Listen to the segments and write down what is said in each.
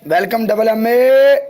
Welcome double M A.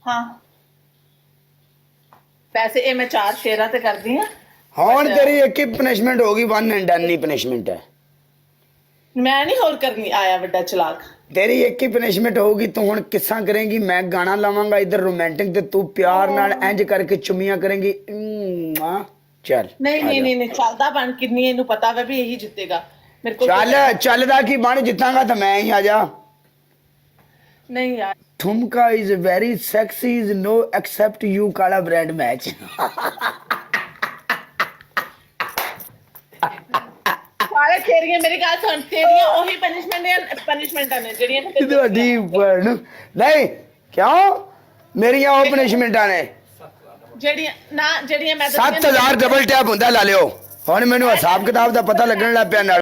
हाँ पैसे ये मैं 4 शेयरा ते कर दी हाँ। हाँ तेरी एक ही पनिशमेंट होगी, one and done he punishment है। मैं नहीं होर करनी आया बड़ा चलाक। तेरी एक ही पनिशमेंट होगी, तू हुण किस्सा करेंगी, मैं गाना लावांगा इधर रोमांटिक ते तू प्यार नाल इंज करके चुमियां करेंगी। चल नहीं नहीं नहीं नहीं चलदा बन किन्नी इनू पता वे भी यही जितेगा मेरे को। चल चलदा की बन, जितांगा तो मैं ही आजा। नहीं यार ठुमका is very sexy is no except you काला ब्रांड मैच। सारे तेरियां मेरी गल सुन, तेरियां ओही पनिशमेंटां ने जेड़ियां मैं तेरे ਤੁਹਾਡੀ ਭੈਣ ਨਹੀਂ ਕਿਉਂ ਮੇਰੀਆਂ ਉਹ ਪਨਿਸ਼ਮੈਂਟਾਂ ਨੇ जेड़ियां ना जेड़ियां मैं 7000 ਡਬਲ ਟੈਪ ਹੁੰਦਾ ਲਾ ਲਿਓ। ਹੁਣ ਮੈਨੂੰ ਹਿਸਾਬ ਕਿਤਾਬ ਦਾ ਪਤਾ ਲੱਗਣ ਲੱਗ ਪਿਆ ਨਾਲ।